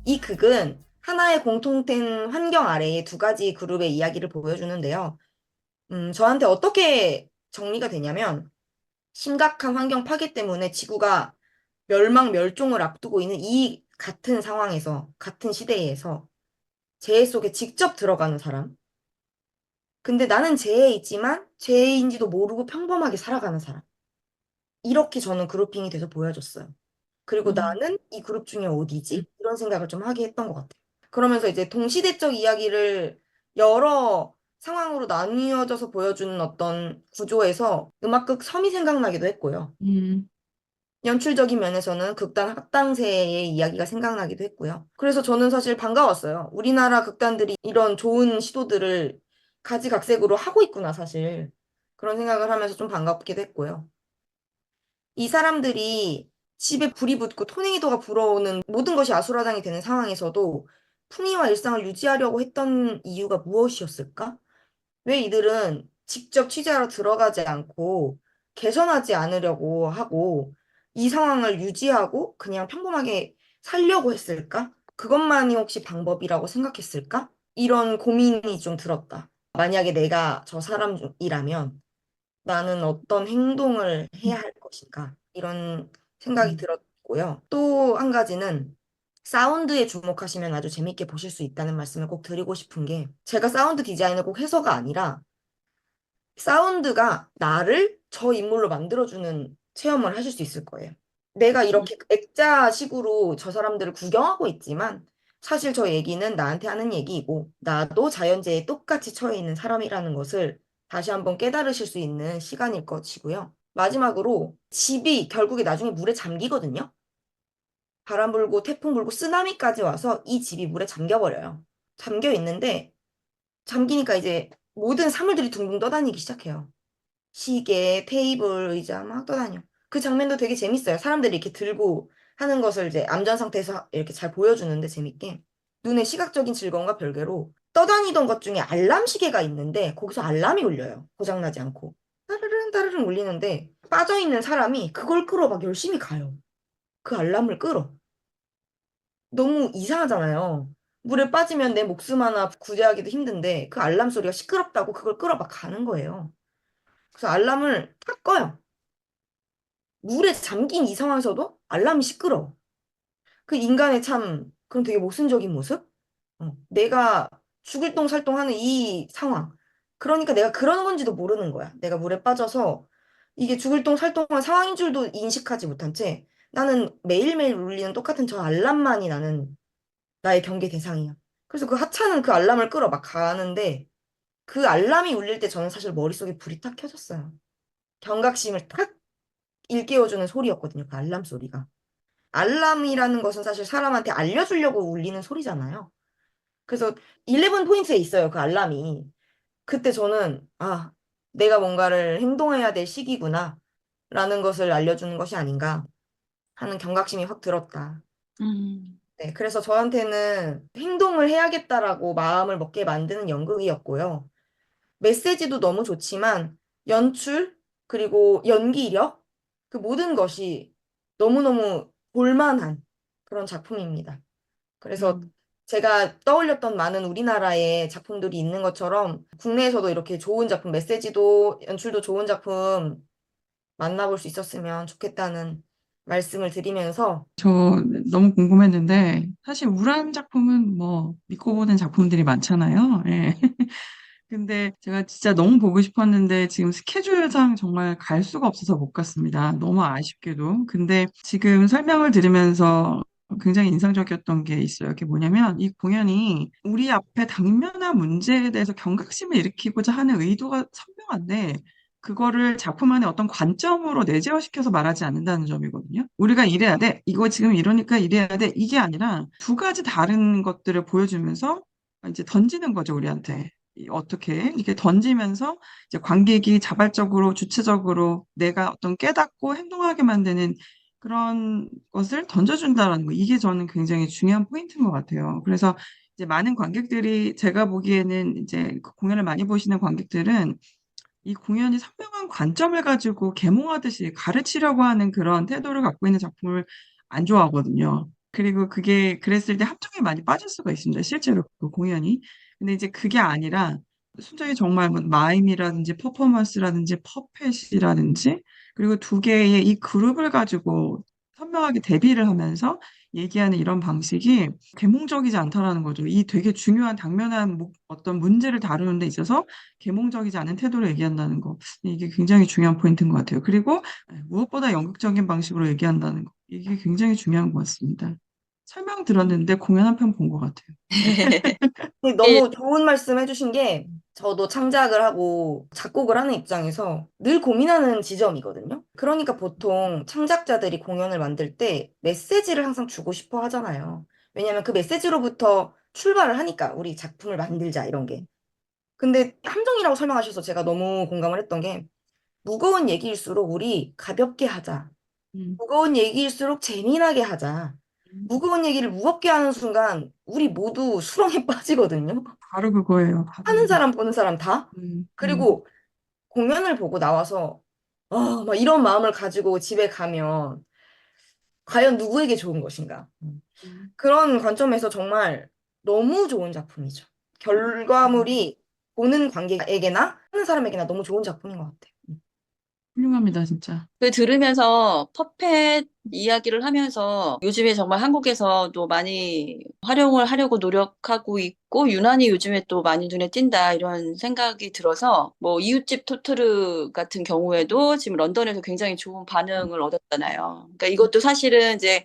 이 극은 하나의 공통된 환경 아래에 두 가지 그룹의 이야기를 보여주는데요. 저한테 어떻게 정리가 되냐면, 심각한 환경 파괴 때문에 지구가 멸망, 멸종을 앞두고 있는 이 같은 상황에서, 같은 시대에서 재해 속에 직접 들어가는 사람. 근데 나는 재해에 있지만 재해인지도 모르고 평범하게 살아가는 사람. 이렇게 저는 그룹핑이 돼서 보여줬어요. 그리고 음, 나는 이 그룹 중에 어디지? 이런 생각을 좀 하게 했던 것 같아요. 그러면서 이제 동시대적 이야기를 여러 상황으로 나뉘어져서 보여주는 어떤 구조에서 음악극 섬이 생각나기도 했고요. 음, 연출적인 면에서는 극단 합당세의 이야기가 생각나기도 했고요. 그래서 저는 사실 반가웠어요. 우리나라 극단들이 이런 좋은 시도들을 가지각색으로 하고 있구나, 사실. 그런 생각을 하면서 좀 반갑기도 했고요. 이 사람들이 집에 불이 붙고 토네이도가 불어오는 모든 것이 아수라장이 되는 상황에서도 풍의와 일상을 유지하려고 했던 이유가 무엇이었을까? 왜 이들은 직접 취재하러 들어가지 않고 개선하지 않으려고 하고 이 상황을 유지하고 그냥 평범하게 살려고 했을까? 그것만이 혹시 방법이라고 생각했을까? 이런 고민이 좀 들었다. 만약에 내가 저 사람이라면 나는 어떤 행동을 해야 할 것인가? 이런 생각이 음. 들었고요. 또 한 가지는 사운드에 주목하시면 아주 재밌게 보실 수 있다는 말씀을 꼭 드리고 싶은 게 제가 사운드 디자인을 꼭 해서가 아니라 사운드가 나를 저 인물로 만들어주는 체험을 하실 수 있을 거예요. 내가 이렇게 액자식으로 저 사람들을 구경하고 있지만 사실 저 얘기는 나한테 하는 얘기이고 나도 자연재해에 똑같이 처해 있는 사람이라는 것을 다시 한번 깨달으실 수 있는 시간일 것이고요. 마지막으로 집이 결국에 나중에 물에 잠기거든요. 바람 불고 태풍 불고 쓰나미까지 와서 이 집이 물에 잠겨버려요. 잠겨 있는데 잠기니까 이제 모든 사물들이 둥둥 떠다니기 시작해요. 시계, 테이블, 의자 막 떠다녀. 그 장면도 되게 재밌어요. 사람들이 이렇게 들고 하는 것을 이제 암전 상태에서 이렇게 잘 보여주는데 재밌게. 눈의 시각적인 즐거움과 별개로 떠다니던 것 중에 알람 시계가 있는데 거기서 알람이 울려요. 고장나지 않고. 따르릉 따르릉 울리는데 빠져있는 사람이 그걸 끌어 막 열심히 가요. 그 알람을 끌어. 너무 이상하잖아요. 물에 빠지면 내 목숨 하나 구제하기도 힘든데 그 알람 소리가 시끄럽다고 그걸 끌어 막 가는 거예요. 그래서 알람을 탁 꺼요. 물에 잠긴 이 상황에서도 알람이 시끄러워. 그 인간의 참, 그런 되게 모순적인 모습? 내가 죽을 똥살똥하는 이 상황. 그러니까 내가 그런 건지도 모르는 거야. 내가 물에 빠져서 이게 죽을 똥살똥한 상황인 줄도 인식하지 못한 채 나는 매일매일 울리는 똑같은 저 알람만이 나는 나의 경계 대상이야. 그래서 그 하찮은 그 알람을 끌어 막 가는데 그 알람이 울릴 때 저는 사실 머릿속에 불이 탁 켜졌어요. 경각심을 탁 일깨워주는 소리였거든요. 그 알람 소리가. 알람이라는 것은 사실 사람한테 알려주려고 울리는 소리잖아요. 그래서 11 포인트에 있어요, 그 알람이. 그때 저는, 아, 내가 뭔가를 행동해야 될 시기구나, 라는 것을 알려주는 것이 아닌가 하는 경각심이 확 들었다. 음, 네, 그래서 저한테는 행동을 해야겠다라고 마음을 먹게 만드는 연극이었고요. 메시지도 너무 좋지만, 연출, 그리고 연기력, 그 모든 것이 너무너무 볼만한 그런 작품입니다. 그래서 음. 제가 떠올렸던 많은 우리나라의 작품들이 있는 것처럼 국내에서도 이렇게 좋은 작품, 메시지도 연출도 좋은 작품 만나볼 수 있었으면 좋겠다는 말씀을 드리면서 저 너무 궁금했는데, 사실 우란 작품은 뭐 믿고 보는 작품들이 많잖아요. 예. 근데 제가 진짜 너무 보고 싶었는데 지금 스케줄상 정말 갈 수가 없어서 못 갔습니다. 너무 아쉽게도. 근데 지금 설명을 들으면서 굉장히 인상적이었던 게 있어요. 그게 뭐냐면 이 공연이 우리 앞에 당면한 문제에 대해서 경각심을 일으키고자 하는 의도가 선명한데 그거를 작품 안에 어떤 관점으로 내재화시켜서 말하지 않는다는 점이거든요. 우리가 이래야 돼. 이거 지금 이러니까 이래야 돼. 이게 아니라 두 가지 다른 것들을 보여주면서 이제 던지는 거죠, 우리한테. 어떻게 이렇게 던지면서 이제 관객이 자발적으로 주체적으로 내가 어떤 깨닫고 행동하게 만드는 그런 것을 던져준다라는 거 이게 저는 굉장히 중요한 포인트인 것 같아요. 그래서 이제 많은 관객들이 제가 보기에는 이제 그 공연을 많이 보시는 관객들은 이 공연이 선명한 관점을 가지고 계몽하듯이 가르치려고 하는 그런 태도를 갖고 있는 작품을 안 좋아하거든요. 그리고 그게 그랬을 때 함정에 많이 빠질 수가 있습니다. 실제로 그 공연이. 근데 이제 그게 아니라 순전히 정말 뭐 마임이라든지 퍼포먼스라든지 퍼펫이라든지 그리고 두 개의 이 그룹을 가지고 선명하게 대비를 하면서 얘기하는 이런 방식이 계몽적이지 않다라는 거죠. 이 되게 중요한 당면한 어떤 문제를 다루는 데 있어서 계몽적이지 않은 태도로 얘기한다는 거. 이게 굉장히 중요한 포인트인 것 같아요. 그리고 무엇보다 연극적인 방식으로 얘기한다는 거. 이게 굉장히 중요한 것 같습니다. 설명 들었는데 공연 한 편 본 것 같아요. 근데 예, 너무 좋은 말씀 해주신 게 저도 창작을 하고 작곡을 하는 입장에서 늘 고민하는 지점이거든요. 그러니까 보통 창작자들이 공연을 만들 때 메시지를 항상 주고 싶어 하잖아요. 왜냐하면 그 메시지로부터 출발을 하니까 우리 작품을 만들자 이런 게. 근데 함정이라고 설명하셔서 제가 너무 공감을 했던 게 무거운 얘기일수록 우리 가볍게 하자. 음, 무거운 얘기일수록 재미나게 하자. 음, 무거운 얘기를 무겁게 하는 순간 우리 모두 수렁에 빠지거든요. 바로 그거예요. 바로 하는 그거. 사람 보는 사람 다. 음, 음, 그리고 공연을 보고 나와서 막 이런 마음을 가지고 집에 가면 과연 누구에게 좋은 것인가? 음, 그런 관점에서 정말 너무 좋은 작품이죠. 음. 결과물이 보는 관객에게나 하는 사람에게나 너무 좋은 작품인 것 같아요. 훌륭합니다, 진짜. 그 들으면서 퍼펫 이야기를 하면서 요즘에 정말 한국에서도 많이 활용을 하려고 노력하고 있고 유난히 요즘에 또 많이 눈에 띈다 이런 생각이 들어서 뭐 이웃집 토토르 같은 경우에도 지금 런던에서 굉장히 좋은 반응을 얻었잖아요. 그러니까 이것도 사실은 이제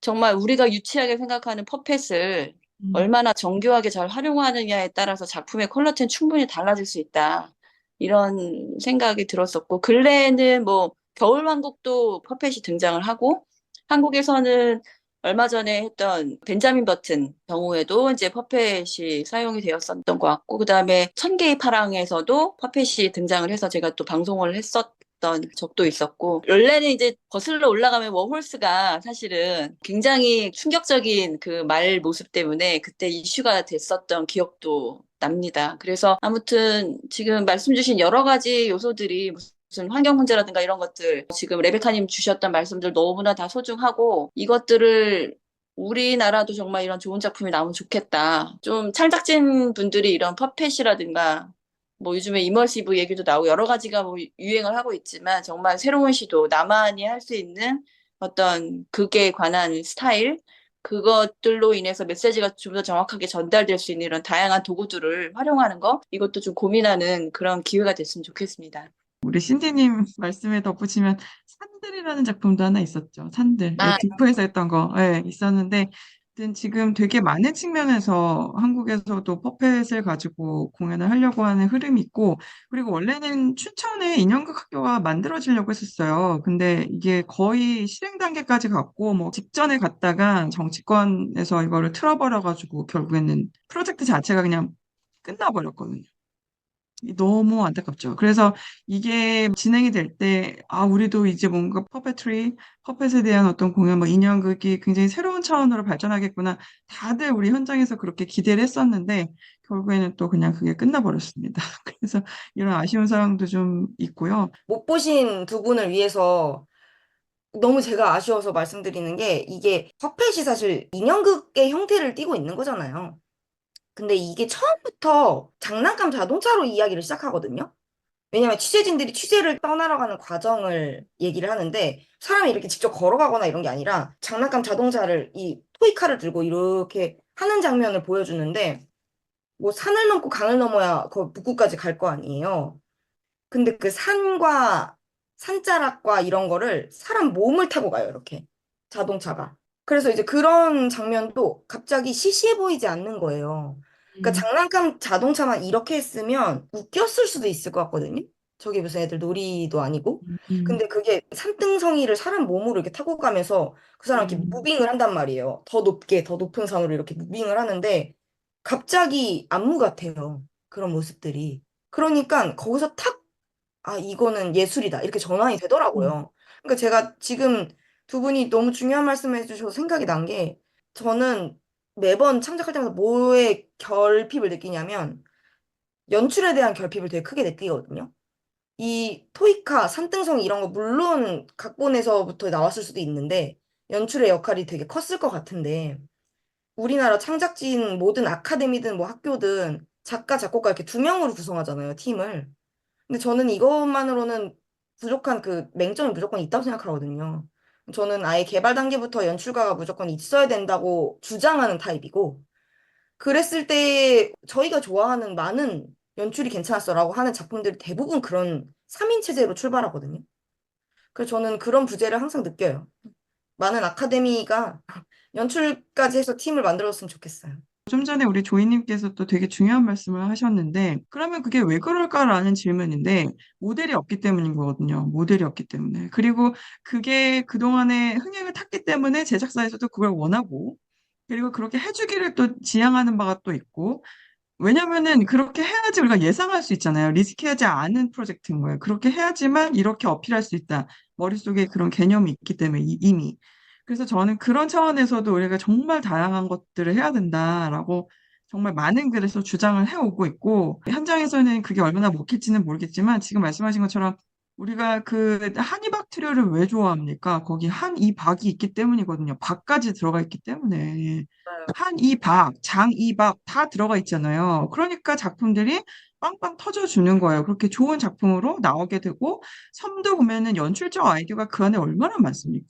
정말 우리가 유치하게 생각하는 퍼펫을 음, 얼마나 정교하게 잘 활용하느냐에 따라서 작품의 퀄리티는 충분히 달라질 수 있다. 이런 생각이 들었었고, 근래에는 뭐, 겨울왕국도 퍼펫이 등장을 하고, 한국에서는 얼마 전에 했던 벤자민 버튼 경우에도 이제 퍼펫이 사용이 되었었던 것 같고, 그 다음에 천개의 파랑에서도 퍼펫이 등장을 해서 제가 또 방송을 했었던 적도 있었고, 원래는 이제 거슬러 올라가면 워홀스가 사실은 굉장히 충격적인 그 말 모습 때문에 그때 이슈가 됐었던 기억도 납니다. 그래서 아무튼 지금 말씀 주신 여러 가지 요소들이 무슨 환경 문제라든가 이런 것들 지금 레베카님 주셨던 말씀들 너무나 다 소중하고 이것들을 우리나라도 정말 이런 좋은 작품이 나오면 좋겠다. 좀 창작진 분들이 이런 퍼펫이라든가 뭐 요즘에 이머시브 얘기도 나오고 여러 가지가 뭐 유행을 하고 있지만 정말 새로운 시도, 나만이 할 수 있는 어떤 극에 관한 스타일, 그것들로 인해서 메시지가 좀 더 정확하게 전달될 수 있는 이런 다양한 도구들을 활용하는 거, 이것도 좀 고민하는 그런 기회가 됐으면 좋겠습니다. 우리 신디님 말씀에 덧붙이면 산들이라는 작품도 하나 있었죠. 산들. 예, 아, 딩크에서 했던 거. 예, 있었는데 하여튼 지금 되게 많은 측면에서 한국에서도 퍼펫을 가지고 공연을 하려고 하는 흐름이 있고 그리고 원래는 춘천에 인형극 학교가 만들어지려고 했었어요. 근데 이게 거의 실행 단계까지 갔고 뭐 직전에 갔다가 정치권에서 이거를 틀어버려가지고 결국에는 프로젝트 자체가 그냥 끝나버렸거든요. 너무 안타깝죠. 그래서 이게 진행이 될 때, 아, 우리도 이제 뭔가 퍼펫에 대한 어떤 공연, 뭐 인형극이 굉장히 새로운 차원으로 발전하겠구나. 다들 우리 현장에서 그렇게 기대를 했었는데, 결국에는 또 그냥 그게 끝나버렸습니다. 그래서 이런 아쉬운 상황도 좀 있고요. 못 보신 두 분을 위해서 너무 제가 아쉬워서 말씀드리는 게 이게 퍼펫이 사실 인형극의 형태를 띠고 있는 거잖아요. 근데 이게 처음부터 장난감 자동차로 이야기를 시작하거든요. 왜냐면 취재진들이 취재를 떠나러 가는 과정을 얘기를 하는데 사람이 이렇게 직접 걸어가거나 이런 게 아니라 장난감 자동차를 이 토이카를 들고 이렇게 하는 장면을 보여주는데 뭐 산을 넘고 강을 넘어야 그 북구까지 갈 거 아니에요. 근데 그 산과 산자락과 이런 거를 사람 몸을 타고 가요, 이렇게. 자동차가. 그래서 이제 그런 장면도 갑자기 시시해 보이지 않는 거예요. 그러니까 음, 장난감 자동차만 이렇게 했으면 웃겼을 수도 있을 것 같거든요. 저게 무슨 애들 놀이도 아니고. 음, 근데 그게 산등성이를 사람 몸으로 이렇게 타고 가면서 그 사람 이렇게 음, 무빙을 한단 말이에요. 더 높게, 더 높은 산으로 이렇게 무빙을 하는데 갑자기 안무 같아요. 그런 모습들이. 그러니까 거기서 탁 이거는 예술이다. 이렇게 전환이 음, 되더라고요. 그러니까 제가 지금 두 분이 너무 중요한 말씀을 해주셔서 생각이 난 게 저는 매번 창작할 때마다 뭐에 결핍을 느끼냐면 연출에 대한 결핍을 되게 크게 느끼거든요. 이 토이카, 산등성 이런 거 물론 각본에서부터 나왔을 수도 있는데 연출의 역할이 되게 컸을 것 같은데, 우리나라 창작진 모든 아카데미든 뭐 학교든 작가, 작곡가 이렇게 두 명으로 구성하잖아요, 팀을. 근데 저는 이것만으로는 부족한 그 맹점이 무조건 있다고 생각하거든요. 저는 아예 개발 단계부터 연출가가 무조건 있어야 된다고 주장하는 타입이고, 그랬을 때 저희가 좋아하는 많은 연출이 괜찮았어라고 하는 작품들이 대부분 그런 3인 체제로 출발하거든요. 그래서 저는 그런 부재를 항상 느껴요. 많은 아카데미가 연출까지 해서 팀을 만들었으면 좋겠어요. 좀 전에 우리 조이님께서 또 되게 중요한 말씀을 하셨는데, 그러면 그게 왜 그럴까라는 질문인데, 모델이 없기 때문인 거거든요. 모델이 없기 때문에. 그리고 그게 그동안에 흥행을 탔기 때문에 제작사에서도 그걸 원하고, 그리고 그렇게 해주기를 또 지향하는 바가 또 있고, 왜냐면은 그렇게 해야지 우리가 예상할 수 있잖아요. 리스크하지 않은 프로젝트인 거예요. 그렇게 해야지만 이렇게 어필할 수 있다. 머릿속에 그런 개념이 있기 때문에 이미. 그래서 저는 그런 차원에서도 우리가 정말 다양한 것들을 해야 된다라고 정말 많은 글에서 주장을 해오고 있고, 현장에서는 그게 얼마나 먹힐지는 모르겠지만 지금 말씀하신 것처럼 우리가 그 한이박 트리오를 왜 좋아합니까? 거기 한이박이 있기 때문이거든요. 박까지 들어가 있기 때문에. 한이박, 장이박 다 들어가 있잖아요. 그러니까 작품들이 빵빵 터져주는 거예요. 그렇게 좋은 작품으로 나오게 되고, 섬도 보면은 연출적 아이디어가 그 안에 얼마나 많습니까?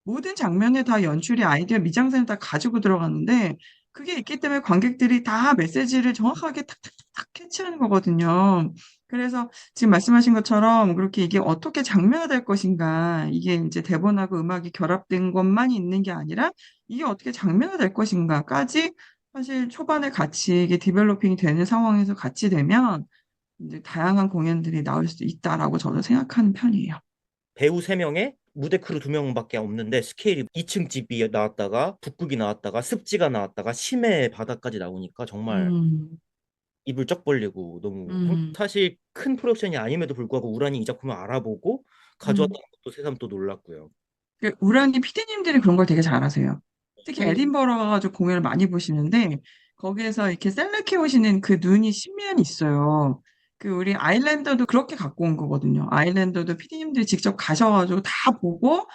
모든 장면에 다 연출이 아이디어, 미장센을 다 가지고 들어가는데, 그게 있기 때문에 관객들이 다 메시지를 정확하게 탁탁탁 캐치하는 거거든요. 그래서 지금 말씀하신 것처럼 그렇게 이게 어떻게 장면화될 것인가, 이게 이제 대본하고 음악이 결합된 것만 있는 게 아니라 이게 어떻게 장면화될 것인가까지 사실 초반에 같이 이게 디벨로핑이 되는 상황에서 같이 되면 이제 다양한 공연들이 나올 수 있다라고 저도 생각하는 편이에요. 배우 3명에 무대 크루 2명밖에 없는데 스케일이 2층 집이 나왔다가 북극이 나왔다가 습지가 나왔다가 심해 바다까지 나오니까 정말 음, 입을 쩍 벌리고 너무 음, 사실 큰 프로덕션이 아님에도 불구하고 우란이 이 작품을 알아보고 음. 가져왔다는 것도 새삼 또 놀랐고요. 우란히 피디님들이 그런 걸 되게 잘하세요. 특히 음. 에딘버러 가가지고 공연을 많이 보시는데 거기에서 이렇게 셀렉해 오시는 그 눈이 신비한 있어요. 그 우리 아일랜더도 그렇게 갖고 온 거거든요. 아일랜더도 피디님들이 직접 가셔가지고 다 보고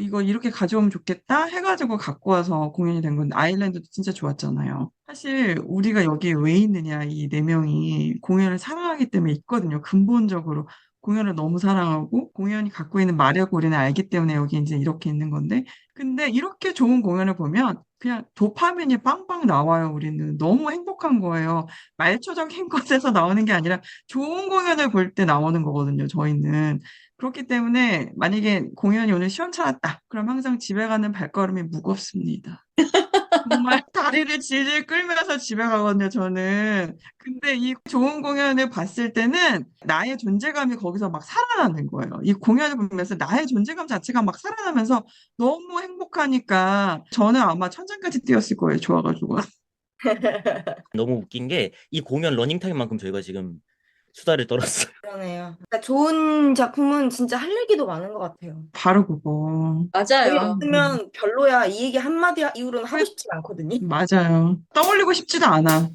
이거 이렇게 가져오면 좋겠다 해가지고 갖고 와서 공연이 된 건데 아일랜드도 진짜 좋았잖아요. 사실 우리가 여기에 왜 있느냐 이 네 명이 공연을 사랑하기 때문에 있거든요. 근본적으로. 공연을 너무 사랑하고 공연이 갖고 있는 마력을 우리는 알기 때문에 여기 이제 이렇게 있는 건데 근데 이렇게 좋은 공연을 보면 그냥 도파민이 빵빵 나와요. 우리는 너무 행복한 거예요. 말초적인 것에서 나오는 게 아니라 좋은 공연을 볼 때 나오는 거거든요. 저희는 그렇기 때문에 만약에 공연이 오늘 시원찮았다. 그럼 항상 집에 가는 발걸음이 무겁습니다. 정말 다리를 질질 끌면서 집에 가거든요, 저는. 근데 이 좋은 공연을 봤을 때는 나의 존재감이 거기서 막 살아나는 거예요. 이 공연을 보면서 나의 존재감 자체가 막 살아나면서 너무 행복하니까 저는 아마 천장까지 뛰었을 거예요, 좋아가지고. 너무 웃긴 게 이 공연 러닝타임만큼 저희가 지금 수다를 떨었어요. 그러네요. 그러니까 좋은 작품은 진짜 할 얘기도 많은 것 같아요. 바로 그거. 맞아요. 재미없으면 별로야. 이 얘기 한마디 이후로는 하고 싶지 않거든요. 맞아요. 떠올리고 싶지도 않아.